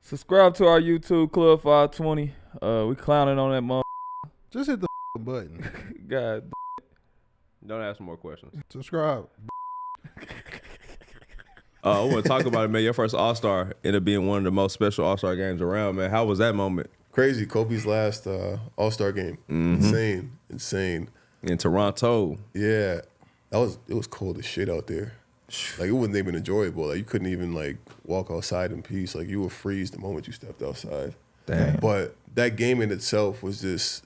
Subscribe to our YouTube Club 520. We clowning on that mother. Just hit the button. God. Don't ask more questions. Subscribe. I want to talk about it, man. Your first All-Star ended up being one of the most special All-Star games around, man. How was that moment? Crazy. Kobe's last All-Star game. Mm-hmm. Insane. In Toronto. Yeah. It was cold as shit out there. Like, it wasn't even enjoyable. Like, you couldn't even, like, walk outside in peace. Like, you would freeze the moment you stepped outside. Damn. But that game in itself was just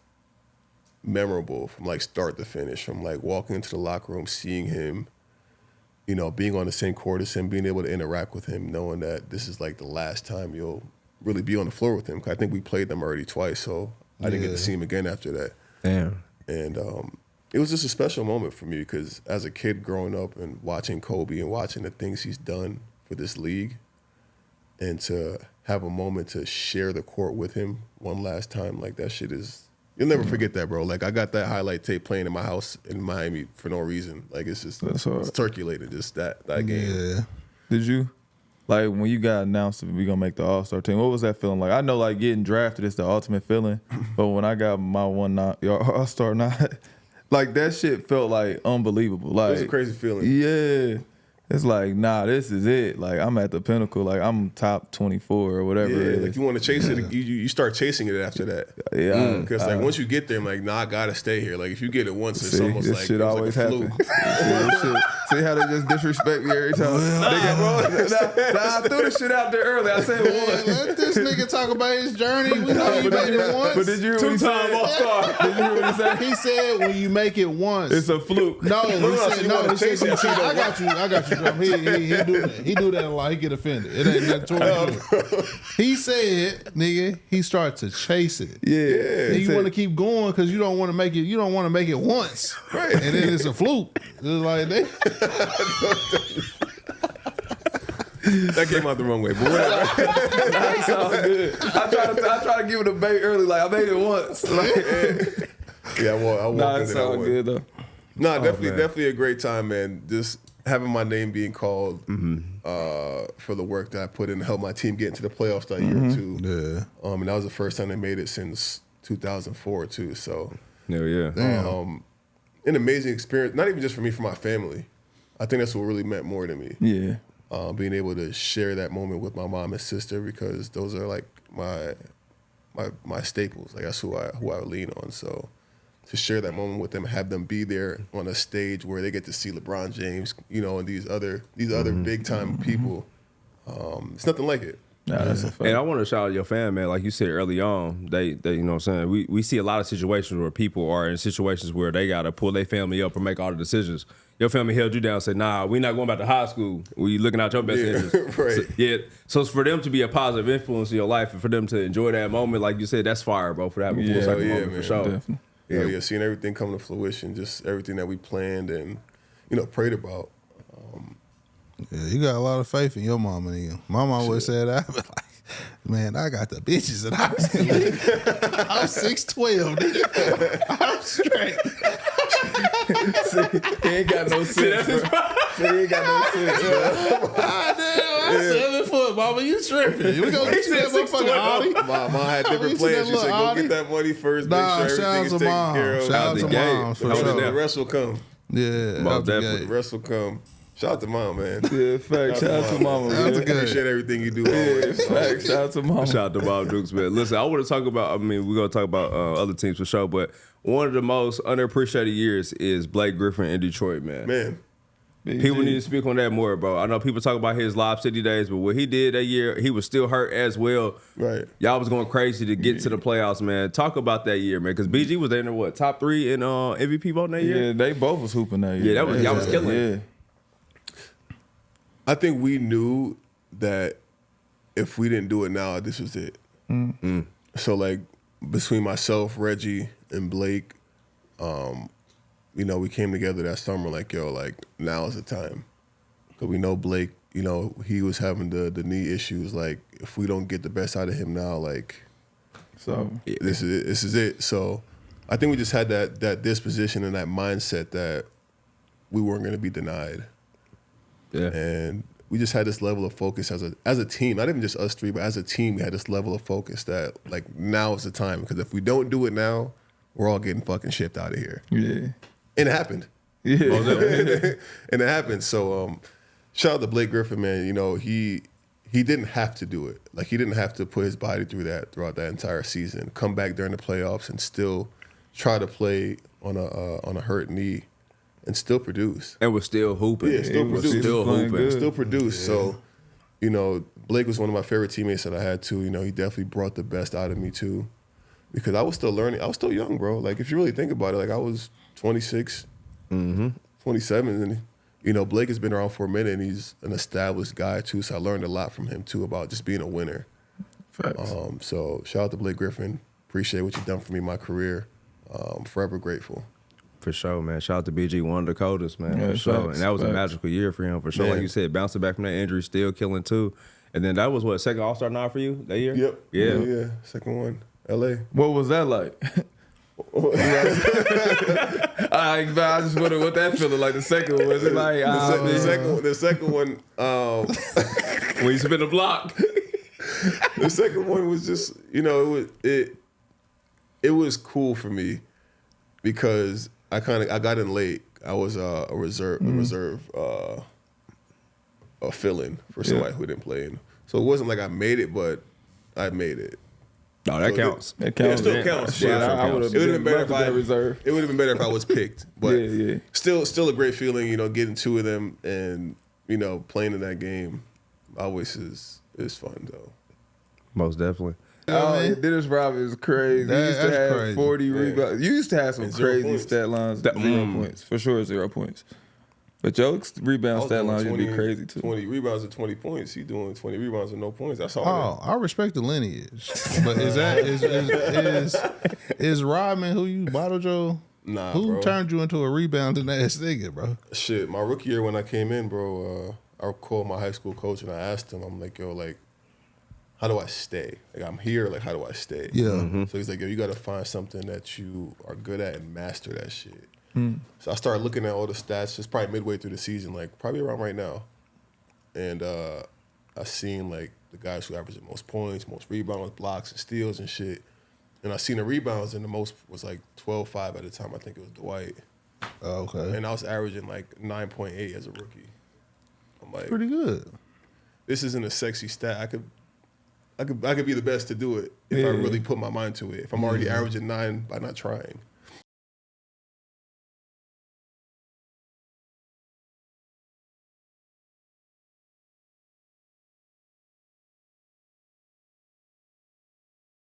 memorable from, like, start to finish. From, like, walking into the locker room, seeing him, you know, being on the same court as him, being able to interact with him, knowing that this is, like, the last time you'll really be on the floor with him. 'Cause I think we played them already twice, so I didn't get to see him again after that. Damn. And it was just a special moment for me because as a kid growing up and watching Kobe and watching the things he's done for this league, and to have a moment to share the court with him one last time, like, that shit is, you'll never forget that, bro. Like, I got that highlight tape playing in my house in Miami for no reason. Like, it's just, it's circulated, just that game. Yeah. Did you? Like, when you got announced that we going to make the All-Star team, what was that feeling like? I know, like, getting drafted is the ultimate feeling, but when I got my All-Star nod, like, that shit felt, like, unbelievable. Like, It was a crazy feeling. Yeah. It's like, nah, this is it. Like, I'm at the pinnacle. Like, I'm top 24 or whatever it is. Like, you want to chase it, you start chasing it after that. Yeah. Because, like, once you get there, I'm like, nah, I got to stay here. Like, if you get it once, it's almost this like shit it's always like a happen. flu. See how they just disrespect me every time? I threw the shit out there early. I said Man, one. let this nigga talk about his journey. We know he made it once. But did you hear what he said? Two-time All-Star. Did you hear what he said? He said when you make it once. It's a fluke. No, he said, you wanna chase it, I got you, Drum. He do that. He do that a lot. He get offended. It ain't nothing to him. He said, nigga, he started to chase it. Yeah. And you want to keep going because you don't want to make it. You don't want to make it once, Right. and then it's a fluke. It's like That came out the wrong way, but whatever. That's all good. I try to give it a bait early. Like, I made it once. Like, Yeah, I walked nah, into it's that all one. good, though. No, definitely a great time, man. Just having my name being called for the work that I put in to help my team get into the playoffs that year too. yeah. And that was the first time they made it since 2004 too. So, Hell yeah. an amazing experience. Not even just for me, for my family. I think that's what really meant more to me. Yeah. Being able to share that moment with my mom and sister, because those are like my staples. Like, that's who I lean on. So, to share that moment with them, have them be there on a stage where they get to see LeBron James, you know, and these other big time people. It's nothing like it. Nah, that's a fact. And I want to shout out your fan, man. Like you said early on, they you know what I'm saying? We see a lot of situations where people are in situations where they got to pull their family up and make all the decisions. Your family held you down and said, nah, we're not going back to high school. We looking out your best interest. Right. So it's for them to be a positive influence in your life and for them to enjoy that moment, like you said, that's fire, bro, for that full cycle moment, for sure. Definitely. Yeah, seeing everything come to fruition, just everything that we planned and, you know, prayed about. Yeah, you got a lot of faith in your mama and you. My mama always said that. Like, man, I got the bitches and I'm 6'12", nigga. I'm straight. See, he ain't got no sense, bro. See, he ain't got no sense, bro. I'm 7 foot, mama. You tripping. We gonna get you that motherfucking Audi. Mom had different plans. She said, go get that money first, Nah, make sure shout out everything's to taken mom. care of. Shout out to mom, for sure. The rest will come. Yeah, Most out the definitely. The gate. rest will come. Shout out to mom, man. Yeah, fact. Shout out to mama, Shout out to man. good. Appreciate everything you do always. Fact. Shout out to mama. Shout out to Bob Dukes, man. Listen, I want to talk about, we're going to talk about other teams for sure, but one of the most underappreciated years is Blake Griffin in Detroit, man. Man, People need to speak on that more, bro. I know people talk about his Lob City days, but what he did that year, he was still hurt as well. right. Y'all was going crazy to get to the playoffs, man. Talk about that year, man, because BG was there in the, top 3 in MVP voting that year? Yeah, they both was hooping that year. Yeah, that was y'all was killing it. Yeah. I think we knew that if we didn't do it now, this was it. So, like, between myself, Reggie, and Blake, you know, we came together that summer like, yo, like, now is the time. Because we know Blake, you know, he was having the knee issues. Like, if we don't get the best out of him now, like, So, this is it. So I think we just had that disposition and that mindset that we weren't going to be denied. Yeah. And we just had this level of focus as a team. Not even just us three, but as a team, we had this level of focus that like now is the time. Because if we don't do it now, we're all getting fucking shipped out of here. Yeah. And it happened. Yeah. And it happened. So shout out to Blake Griffin, man. You know, he didn't have to do it. Like he didn't have to put his body through that throughout that entire season. Come back during the playoffs and still try to play on a hurt knee and still produce. And we're still hooping. Yeah, still produce. Still hooping. Still produce. Yeah. So, you know, Blake was one of my favorite teammates that I had too. You know, he definitely brought the best out of me too. Because I was still learning. I was still young, bro. Like if you really think about it, like I was 26, 27, and you know, Blake has been around for a minute and he's an established guy too. So I learned a lot from him too about just being a winner. Facts. So shout out to Blake Griffin. Appreciate what you've done for me in my career. Forever grateful. For sure, man. Shout out to BG, one of the coldest, man. Yeah, for sure. facts, And that was a facts. magical year for him, for sure. Man. Like you said, bouncing back from that injury, still killing too. And then that was what, second All-Star nod for you that year? Yep. Yeah. Yeah. Second one. LA. What was that like? I just wonder what that feeling like. The second one was it like The second one, When you spin the block. the second one was just, you know, it was cool for me because I got in late. I was a reserve a fill-in for somebody who didn't play. So it wasn't like I made it, but I made it. No, that So counts. That counts. Yeah, it still counts. Yeah, but I would have it would have been better if I reserve. It would have been better if I was picked. But Yeah. still a great feeling, you know, getting two of them and, you know, playing in that game always is fun though. Most definitely. Oh, Dennis Rodman is crazy. He used to That's have crazy. 40 rebounds. You used to have some And 0 crazy points. stat lines. 0 points. For sure, 0 points. But your rebound stat lines would be crazy too. 20 rebounds and 20 points. He doing 20 rebounds and no points. That's all. Oh, I respect the lineage, but is Rodman who you bottled your? Nah, Who bro. turned you into a rebounding ass nigga, bro? Shit, my rookie year when I came in, bro, I called my high school coach and I asked him, I'm like, yo, like, how do I stay? Like, I'm here, like, how do I stay? Yeah. So he's like, yo, you got to find something that you are good at and master that shit. So I started looking at all the stats, just probably midway through the season, like, probably around right now. And I seen, like, the guys who averaged the most points, most rebounds, blocks, and steals and shit. And I seen the rebounds, and the most was, like, 12-5 at the time. I think it was Dwight. Oh, okay. And I was averaging, like, 9.8 as a rookie. I'm like, Pretty good. this isn't a sexy stat. I could be the best to do it if I really put my mind to it. If I'm already averaging 9 by not trying.